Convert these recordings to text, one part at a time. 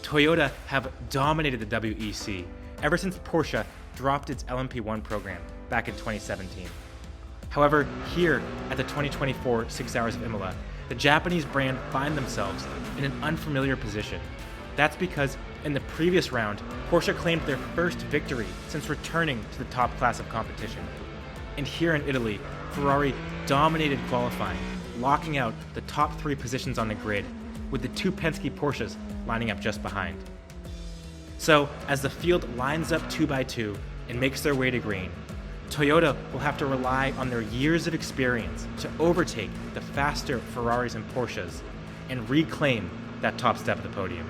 Toyota have dominated the WEC ever since Porsche dropped its LMP1 program back in 2017. However, here at the 2024 6 Hours of IMOLA, the Japanese brand find themselves in an unfamiliar position. That's because in the previous round, Porsche claimed their first victory since returning to the top class of competition. And here in Italy, Ferrari dominated qualifying, locking out the top 3 positions on the grid, with the 2 Penske Porsches lining up just behind. So, as the field lines up 2 by 2 and makes their way to green, Toyota will have to rely on their years of experience to overtake the faster Ferraris and Porsches and reclaim that top step of the podium.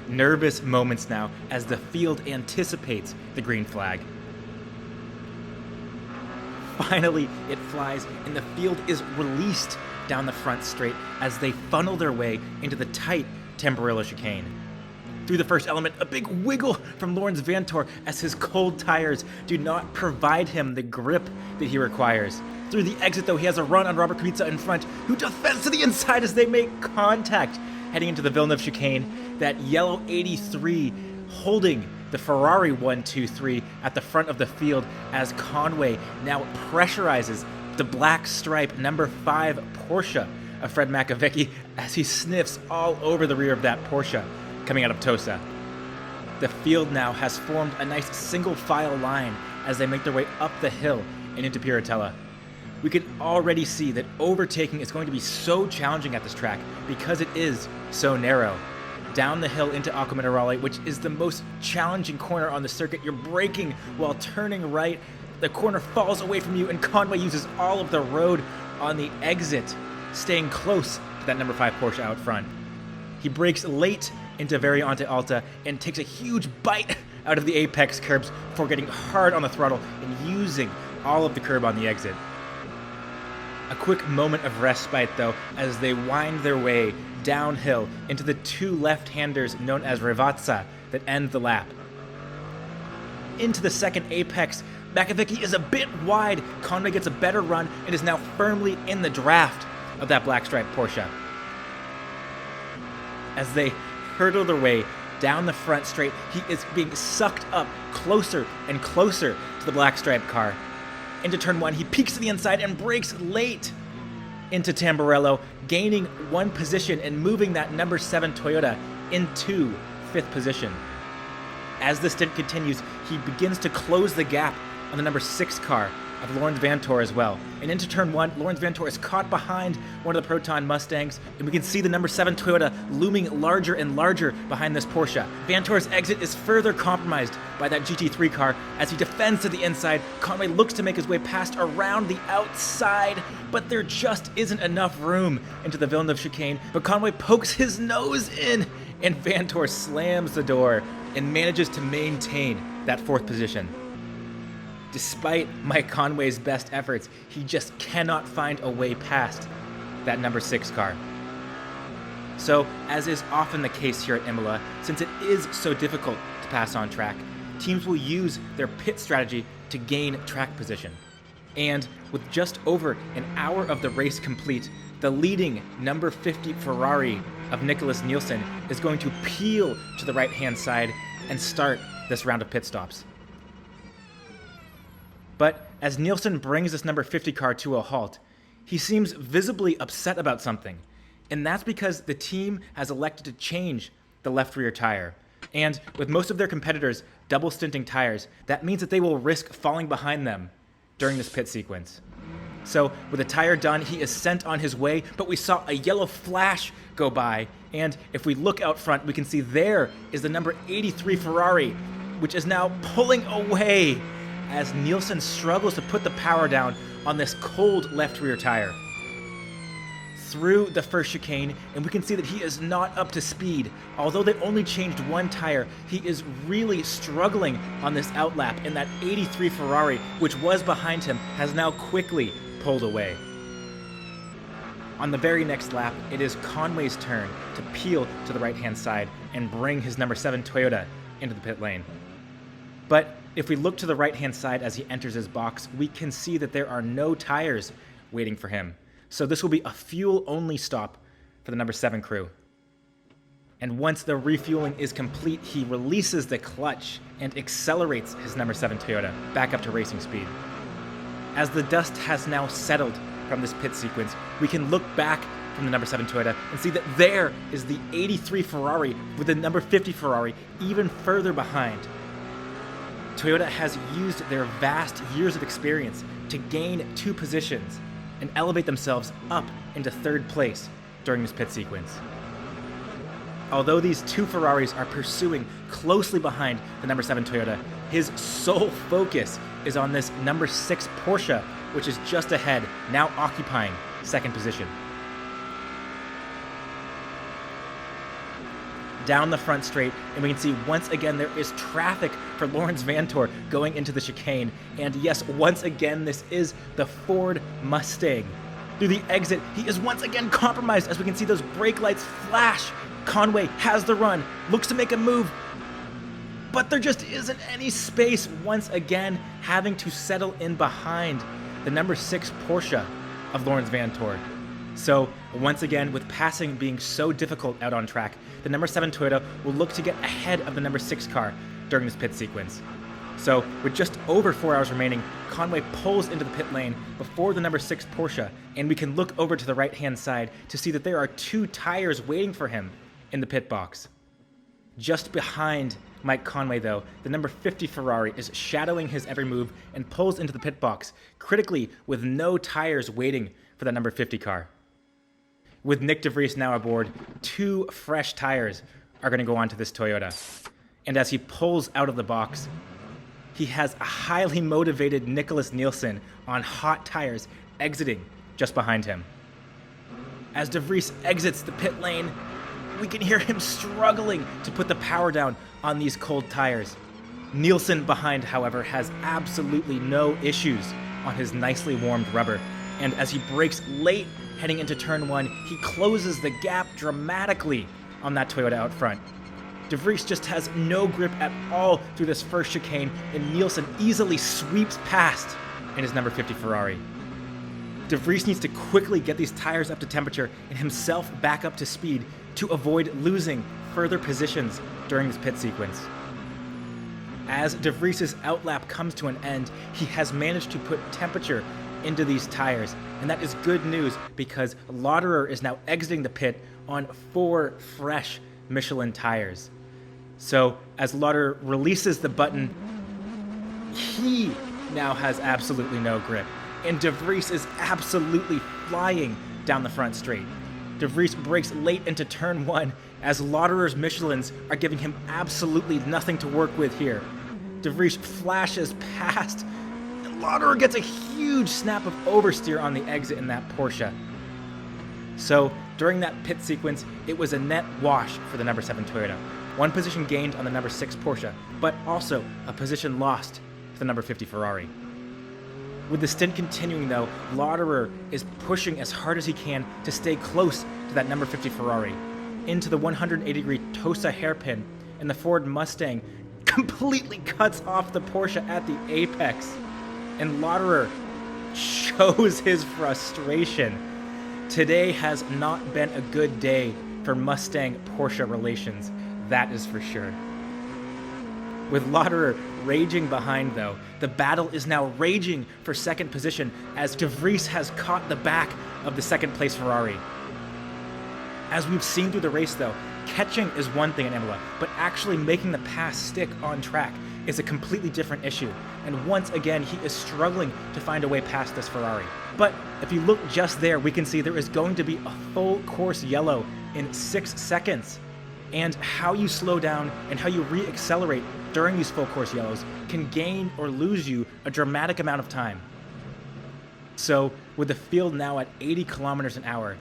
Nervous moments now as the field anticipates the green flag. Finally, it flies and the field is released down the front straight as they funnel their way into the tight Tamburello chicane. Through the first element, a big wiggle from Laurens Vanthoor as his cold tires do not provide him the grip that he requires. Through the exit, though, he has a run on Robert Kubica in front, who defends to the inside as they make contact. Heading into the Villeneuve chicane, that yellow 83 holding the Ferrari 1-2-3 at the front of the field as Conway now pressurizes the black stripe number 5 Porsche of Fred Makowiecki as he sniffs all over the rear of that Porsche coming out of Tosa. The field now has formed a nice single file line as they make their way up the hill and into Piratella. We can already see that overtaking is going to be so challenging at this track because it is so narrow. Down the hill into Acqua Minerale, which is the most challenging corner on the circuit, you're braking while turning right. The corner falls away from you and Conway uses all of the road on the exit, staying close to that number 5 Porsche out front. He brakes late into Variante Alta and takes a huge bite out of the apex curbs before getting hard on the throttle and using all of the curb on the exit. A quick moment of respite, though, as they wind their way downhill into the 2 left-handers known as Rivazza that end the lap. Into the second apex, Makowiecki is a bit wide. Conway gets a better run and is now firmly in the draft of that black stripe Porsche. As they hurtle their way down the front straight, he is being sucked up closer and closer to the black stripe car. Into turn 1, he peeks to the inside and brakes late into Tamburello, gaining 1 position and moving that number 7 Toyota into 5th position. As the stint continues, he begins to close the gap on the number 6 car of Laurens Vanthoor as well. And into turn 1, Laurens Vanthoor is caught behind one of the Proton Mustangs, and we can see the number 7 Toyota looming larger and larger behind this Porsche. Vanthoor's exit is further compromised by that GT3 car as he defends to the inside. Conway looks to make his way past around the outside, but there just isn't enough room into the Villeneuve chicane. But Conway pokes his nose in, and Vanthoor slams the door and manages to maintain that 4th position. Despite Mike Conway's best efforts, he just cannot find a way past that number 6 car. So, as is often the case here at Imola, since it is so difficult to pass on track, teams will use their pit strategy to gain track position. And with just over an hour of the race complete, the leading number 50 Ferrari of Nicholas Nielsen is going to peel to the right-hand side and start this round of pit stops. But as Nielsen brings this number 50 car to a halt, he seems visibly upset about something. And that's because the team has elected to change the left rear tire. And with most of their competitors double stinting tires, that means that they will risk falling behind them during this pit sequence. So with the tire done, he is sent on his way, but we saw a yellow flash go by. And if we look out front, we can see there is the number 83 Ferrari, which is now pulling away as Nielsen struggles to put the power down on this cold left rear tire. Through the first chicane, and we can see that he is not up to speed. Although they only changed 1 tire, he is really struggling on this outlap, and that 83 Ferrari, which was behind him, has now quickly pulled away. On the very next lap, it is Conway's turn to peel to the right-hand side and bring his number 7 Toyota into the pit lane. But if we look to the right-hand side as he enters his box, we can see that there are no tires waiting for him. So this will be a fuel-only stop for the number 7 crew. And once the refueling is complete, he releases the clutch and accelerates his number 7 Toyota back up to racing speed. As the dust has now settled from this pit sequence, we can look back from the number 7 Toyota and see that there is the 83 Ferrari with the number 50 Ferrari even further behind. Toyota has used their vast years of experience to gain 2 positions and elevate themselves up into 3rd place during this pit sequence. Although these 2 Ferraris are pursuing closely behind the number 7 Toyota, his sole focus is on this number 6 Porsche, which is just ahead, now occupying 2nd position. Down the front straight, and we can see once again there is traffic for Laurens Vanthoor going into the chicane. And yes, once again, this is the Ford Mustang. Through the exit, he is once again compromised as we can see those brake lights flash. Conway has the run, looks to make a move, but there just isn't any space, once again having to settle in behind the number 6 Porsche of Laurens Vanthoor. So once again, with passing being so difficult out on track, the number 7 Toyota will look to get ahead of the number 6 car during this pit sequence. So with just over 4 hours remaining, Conway pulls into the pit lane before the number 6 Porsche, and we can look over to the right-hand side to see that there are 2 tires waiting for him in the pit box. Just behind Mike Conway, though, the number 50 Ferrari is shadowing his every move and pulls into the pit box, critically with no tires waiting for the number 50 car. With Nick DeVries now aboard, 2 fresh tires are going to go onto this Toyota. And as he pulls out of the box, he has a highly motivated Nicholas Nielsen on hot tires exiting just behind him. As DeVries exits the pit lane, we can hear him struggling to put the power down on these cold tires. Nielsen behind, however, has absolutely no issues on his nicely warmed rubber. And as he brakes late heading into turn 1, he closes the gap dramatically on that Toyota out front. DeVries just has no grip at all through this first chicane, and Nielsen easily sweeps past in his number 50 Ferrari. DeVries needs to quickly get these tires up to temperature and himself back up to speed to avoid losing further positions during this pit sequence. As DeVries' outlap comes to an end, he has managed to put temperature into these tires, and that is good news because Lauderer is now exiting the pit on 4 fresh Michelin tires. So as Lauderer releases the button, he now has absolutely no grip, and DeVries is absolutely flying down the front straight. DeVries brakes late into turn 1 as Lauderer's Michelins are giving him absolutely nothing to work with here. DeVries flashes past, and Lauderer gets a huge snap of oversteer on the exit in that Porsche. So during that pit sequence, it was a net wash for the number 7 Toyota. 1 position gained on the number 6 Porsche, but also a position lost to the number 50 Ferrari. With the stint continuing though, Lauderer is pushing as hard as he can to stay close to that number 50 Ferrari, into the 180-degree Tosa hairpin, and the Ford Mustang completely cuts off the Porsche at the apex. And Lauderer shows his frustration. Today has not been a good day for Mustang-Porsche relations, that is for sure. With Lauderer raging behind, though, the battle is now raging for second position as DeVries has caught the back of the second place Ferrari. As we've seen through the race, though, catching is one thing in Imola, but actually making the pass stick on track is a completely different issue. And once again, he is struggling to find a way past this Ferrari. But if you look just there, we can see there is going to be a full course yellow in 6 seconds. And how you slow down and how you re-accelerate during these full course yellows can gain or lose you a dramatic amount of time. So with the field now at 80 kilometers an hour,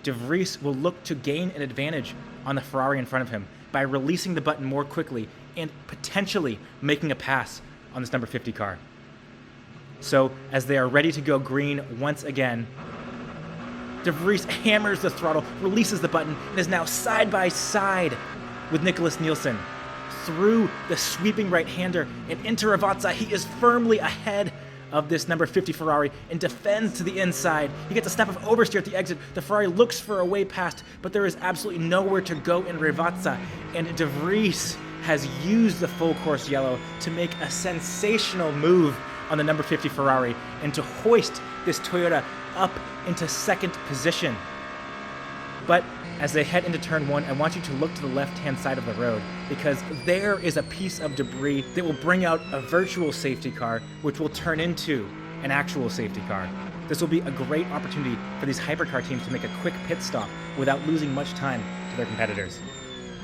DeVries will look to gain an advantage on the Ferrari in front of him by releasing the button more quickly and potentially making a pass on this number 50 car. So as they are ready to go green once again, DeVries hammers the throttle, releases the button, and is now side by side with Nicholas Nielsen. Through the sweeping right-hander and into Ravazza, he is firmly ahead of this number 50 Ferrari and defends to the inside. He gets a snap of oversteer at the exit. The Ferrari looks for a way past, but there is absolutely nowhere to go in Rivazza, and De Vries has used the full course yellow to make a sensational move on the number 50 Ferrari and to hoist this Toyota up into second position. But as they head into turn 1, I want you to look to the left-hand side of the road, because there is a piece of debris that will bring out a virtual safety car, which will turn into an actual safety car. This will be a great opportunity for these hypercar teams to make a quick pit stop without losing much time to their competitors.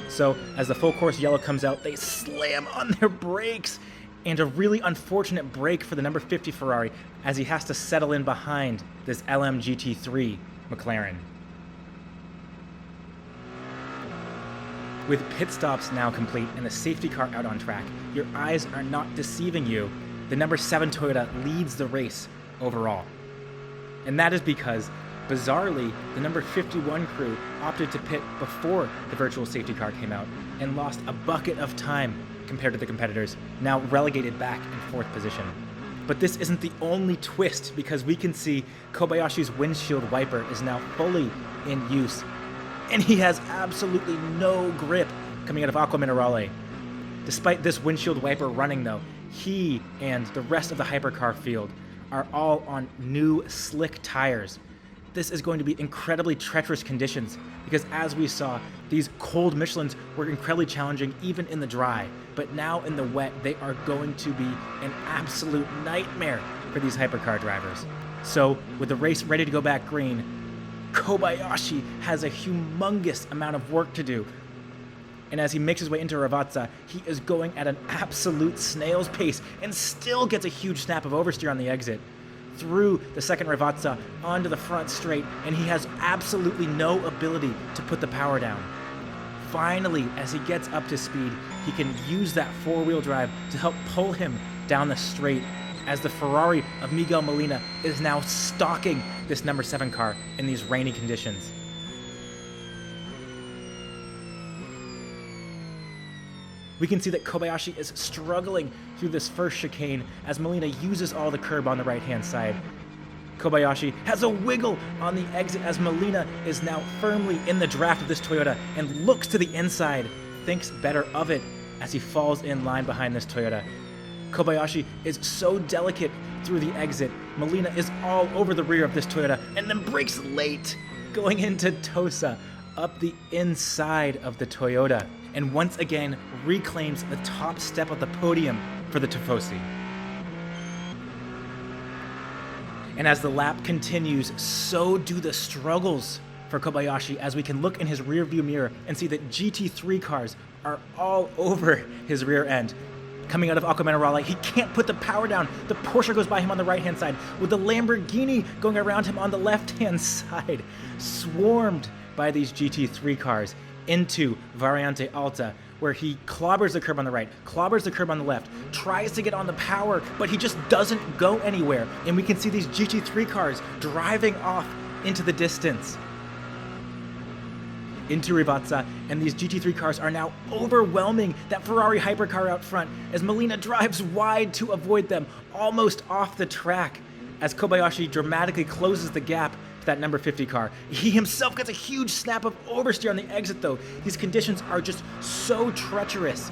So as the full course yellow comes out, they slam on their brakes, and a really unfortunate break for the number 50 Ferrari as he has to settle in behind this LM GT3 McLaren. With pit stops now complete and the safety car out on track, your eyes are not deceiving you. The number 7 Toyota leads the race overall. And that is because, bizarrely, the number 51 crew opted to pit before the virtual safety car came out and lost a bucket of time compared to the competitors, now relegated back in 4th position. But this isn't the only twist, because we can see Kobayashi's windshield wiper is now fully in use, and he has absolutely no grip coming out of Acqua Minerale. Despite this windshield wiper running though, he and the rest of the hypercar field are all on new slick tires. This is going to be incredibly treacherous conditions, because as we saw, these cold Michelins were incredibly challenging even in the dry, but now in the wet, they are going to be an absolute nightmare for these hypercar drivers. So with the race ready to go back green, Kobayashi has a humongous amount of work to do. And as he makes his way into Rivazza, he is going at an absolute snail's pace and still gets a huge snap of oversteer on the exit through the second Rivazza onto the front straight, and he has absolutely no ability to put the power down. Finally, as he gets up to speed, he can use that four-wheel drive to help pull him down the straight, as the Ferrari of Miguel Molina is now stalking this number 7 car in these rainy conditions. We can see that Kobayashi is struggling through this first chicane as Molina uses all the curb on the right-hand side. Kobayashi has a wiggle on the exit as Molina is now firmly in the draft of this Toyota and looks to the inside, thinks better of it as he falls in line behind this Toyota. Kobayashi is so delicate through the exit. Molina is all over the rear of this Toyota and then brakes late, going into Tosa up the inside of the Toyota, and once again reclaims the top step of the podium for the Tifosi. And as the lap continues, so do the struggles for Kobayashi, as we can look in his rear view mirror and see that GT3 cars are all over his rear end. Coming out of Acqua Minerale, he can't put the power down. The Porsche goes by him on the right-hand side, with the Lamborghini going around him on the left-hand side, swarmed by these GT3 cars into Variante Alta, where he clobbers the curb on the right, clobbers the curb on the left, tries to get on the power, but he just doesn't go anywhere. And we can see these GT3 cars driving off into the distance, into Rivazza, and these GT3 cars are now overwhelming that Ferrari hypercar out front as Molina drives wide to avoid them, almost off the track, as Kobayashi dramatically closes the gap to that number 50 car. He himself gets a huge snap of oversteer on the exit though. These conditions are just so treacherous.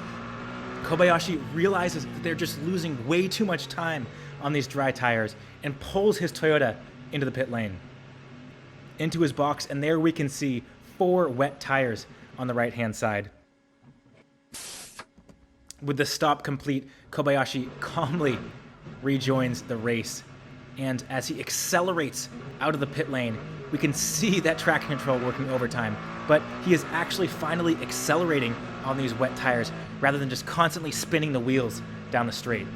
Kobayashi realizes that they're just losing way too much time on these dry tires and pulls his Toyota into the pit lane, into his box, and there we can see 4 wet tires on the right-hand side. With the stop complete, Kobayashi calmly rejoins the race, and as he accelerates out of the pit lane, we can see that traction control working overtime, but he is actually finally accelerating on these wet tires rather than just constantly spinning the wheels down the straight.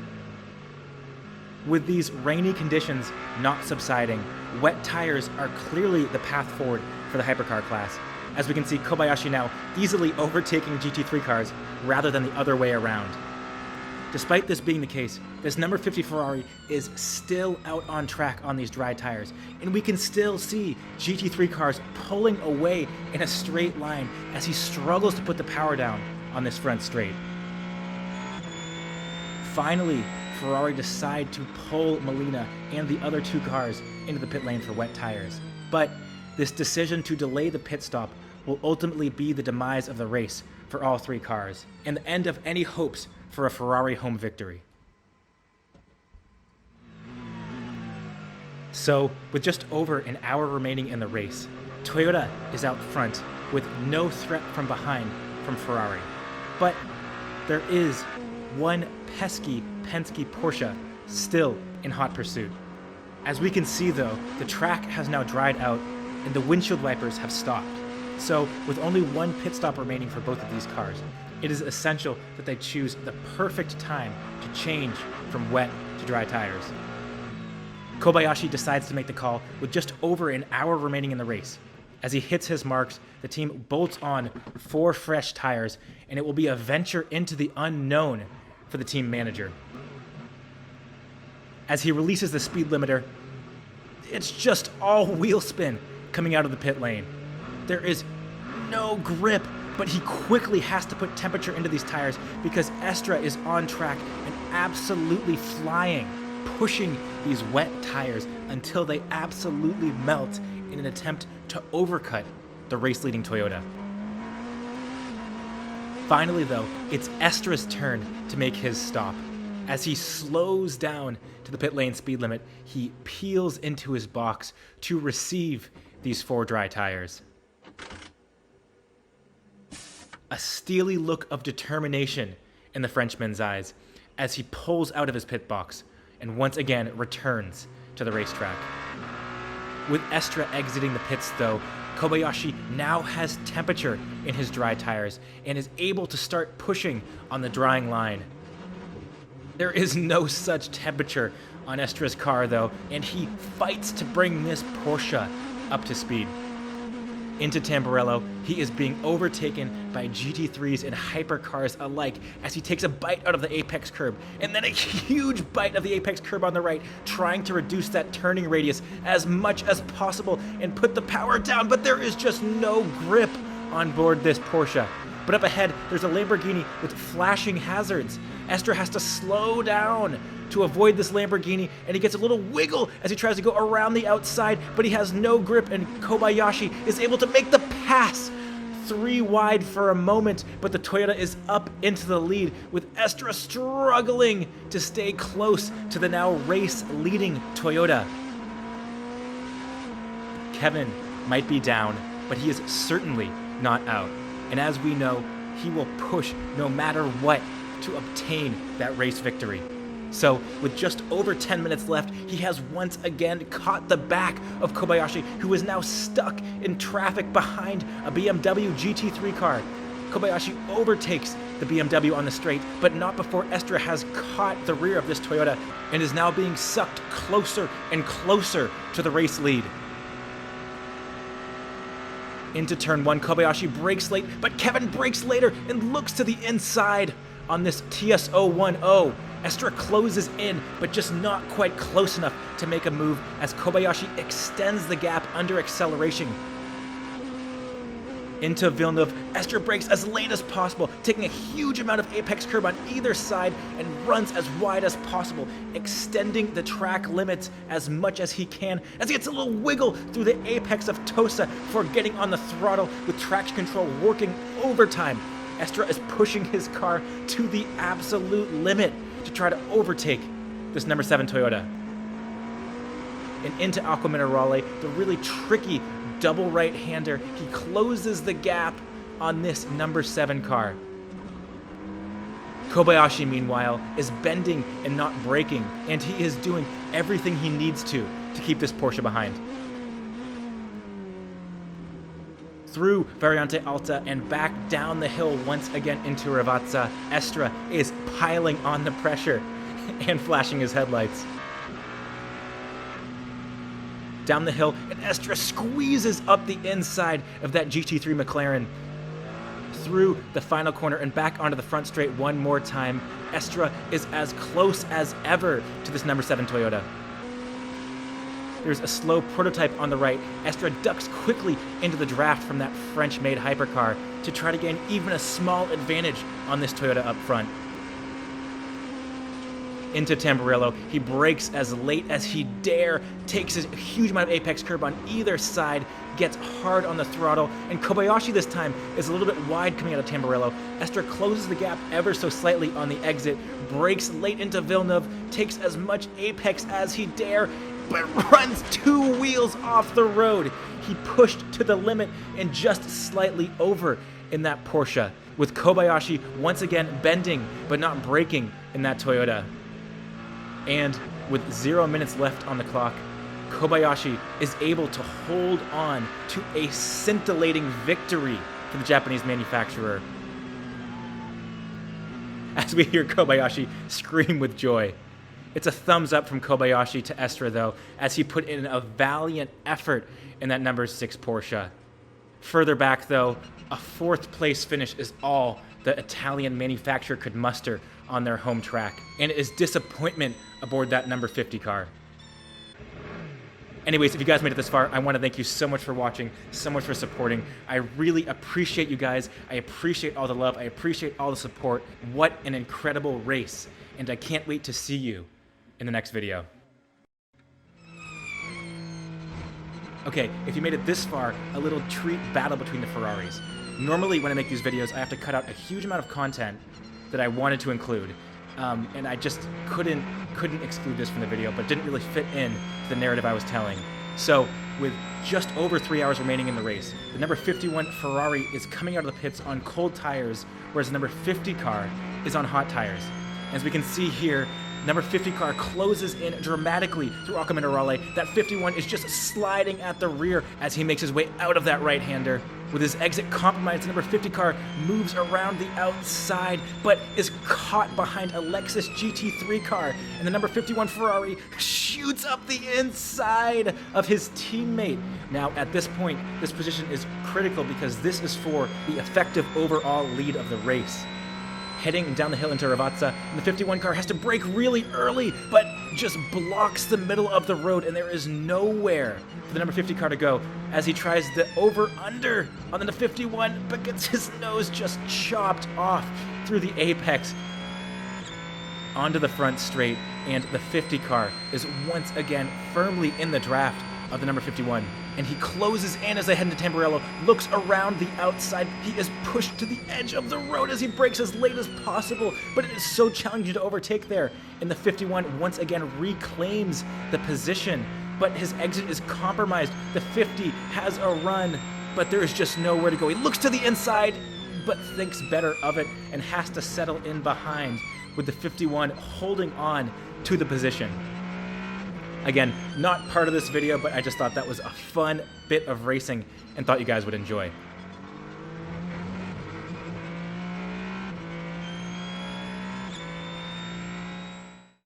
With these rainy conditions not subsiding, wet tires are clearly the path forward for the hypercar class, as we can see Kobayashi now easily overtaking GT3 cars rather than the other way around. Despite this being the case, this number 50 Ferrari is still out on track on these dry tires, and we can still see GT3 cars pulling away in a straight line as he struggles to put the power down on this front straight. Finally, Ferrari decide to pull Molina and the other 2 cars into the pit lane for wet tires. But this decision to delay the pit stop will ultimately be the demise of the race for all 3 cars, and the end of any hopes for a Ferrari home victory. So, with just over an hour remaining in the race, Toyota is out front with no threat from behind from Ferrari. But there is one pesky Penske Porsche still in hot pursuit. As we can see though, the track has now dried out and the windshield wipers have stopped. So with only one pit stop remaining for both of these cars, it is essential that they choose the perfect time to change from wet to dry tires. Kobayashi decides to make the call with just over an hour remaining in the race. As he hits his marks, the team bolts on 4 fresh tires, and it will be a venture into the unknown for the team manager. As he releases the speed limiter, it's just all wheel spin coming out of the pit lane. There is no grip, but he quickly has to put temperature into these tires because Estra is on track and absolutely flying, pushing these wet tires until they absolutely melt in an attempt to overcut the race-leading Toyota. Finally though, it's Estra's turn to make his stop. As he slows down to the pit lane speed limit, he peels into his box to receive these 4 dry tires. A steely look of determination in the Frenchman's eyes as he pulls out of his pit box and once again returns to the racetrack. With Estra exiting the pits though, Kobayashi now has temperature in his dry tires and is able to start pushing on the drying line. There is no such temperature on Estra's car though, and he fights to bring this Porsche up to speed. Into Tamburello, he is being overtaken by GT3s and Hypercars alike as he takes a bite out of the apex curb, and then a huge bite of the apex curb on the right, trying to reduce that turning radius as much as possible and put the power down, but there is just no grip on board this Porsche. But up ahead, there's a Lamborghini with flashing hazards. Estra has to slow down to avoid this Lamborghini, and he gets a little wiggle as he tries to go around the outside, but he has no grip, and Kobayashi is able to make the pass 3 wide for a moment, but the Toyota is up into the lead, with Estra struggling to stay close to the now race-leading Toyota. Kevin might be down, but he is certainly not out. And as we know, he will push no matter what to obtain that race victory. So, with just over 10 minutes left, he has once again caught the back of Kobayashi, who is now stuck in traffic behind a BMW GT3 car. Kobayashi overtakes the BMW on the straight, but not before Estra has caught the rear of this Toyota and is now being sucked closer and closer to the race lead. Into turn 1, Kobayashi brakes late, but Kevin brakes later and looks to the inside on this TS010. Estra closes in, but just not quite close enough to make a move as Kobayashi extends the gap under acceleration. Into Villeneuve, Estra brakes as late as possible, taking a huge amount of apex curb on either side and runs as wide as possible, extending the track limits as much as he can as he gets a little wiggle through the apex of Tosa before getting on the throttle with traction control working overtime. Estra is pushing his car to the absolute limit to try to overtake this number 7 Toyota. And into Acqua Minerale, the really tricky double right-hander, he closes the gap on this number 7 car. Kobayashi, meanwhile, is bending and not braking, and he is doing everything he needs to keep this Porsche behind. Through Variante Alta and back down the hill once again into Ravazza, Estra is piling on the pressure and flashing his headlights. Down the hill, and Estra squeezes up the inside of that GT3 McLaren. Through the final corner and back onto the front straight one more time, Estra is as close as ever to this number 7 Toyota. There's a slow prototype on the right. Estra ducks quickly into the draft from that French-made hypercar to try to gain even a small advantage on this Toyota up front. into Tamburello. He brakes as late as he dare, takes his huge amount of apex curb on either side, gets hard on the throttle, and Kobayashi this time is a little bit wide coming out of Tamburello. Esther closes the gap ever so slightly on the exit, brakes late into Villeneuve, takes as much apex as he dare, but runs 2 wheels off the road. He pushed to the limit and just slightly over in that Porsche, with Kobayashi once again bending but not braking in that Toyota. And with 0 minutes left on the clock, Kobayashi is able to hold on to a scintillating victory for the Japanese manufacturer. As we hear Kobayashi scream with joy. It's a thumbs up from Kobayashi to Estre, though, as he put in a valiant effort in that number 6 Porsche. Further back, though, a 4th place finish is all the Italian manufacturer could muster on their home track, and it is disappointment aboard that number 50 car. Anyways, if you guys made it this far, I want to thank you so much for watching, so much for supporting. I really appreciate you guys. I appreciate all the love. I appreciate all the support. What an incredible race, and I can't wait to see you in the next video. Okay, if you made it this far, a little treat battle between the Ferraris. Normally when I make these videos, I have to cut out a huge amount of content that I wanted to include, and I just couldn't exclude this from the video, but didn't really fit in to the narrative I was telling. So with just over 3 hours remaining in the race, the number 51 Ferrari is coming out of the pits on cold tires, whereas the number 50 car is on hot tires. As we can see here, number 50 car closes in dramatically through Acquaminerale. That 51 is just sliding at the rear as he makes his way out of that right-hander. With his exit compromised, the number 50 car moves around the outside, but is caught behind a Lexus GT3 car, and the number 51 Ferrari shoots up the inside of his teammate. Now, at this point, this position is critical because this is for the effective overall lead of the race. Heading down the hill into Ravazza, and the 51 car has to brake really early, but just blocks the middle of the road, and there is nowhere for the number 50 car to go as he tries the over-under on the 51, but gets his nose just chopped off through the apex onto the front straight, and the 50 car is once again firmly in the draft of the number 51. And he closes in as they head into Tamburello, looks around the outside. He is pushed to the edge of the road as he brakes as late as possible, but it is so challenging to overtake there. And the 51 once again reclaims the position, but his exit is compromised. The 50 has a run, but there is just nowhere to go. He looks to the inside, but thinks better of it and has to settle in behind, with the 51 holding on to the position. Again, not part of this video, but I just thought that was a fun bit of racing and thought you guys would enjoy.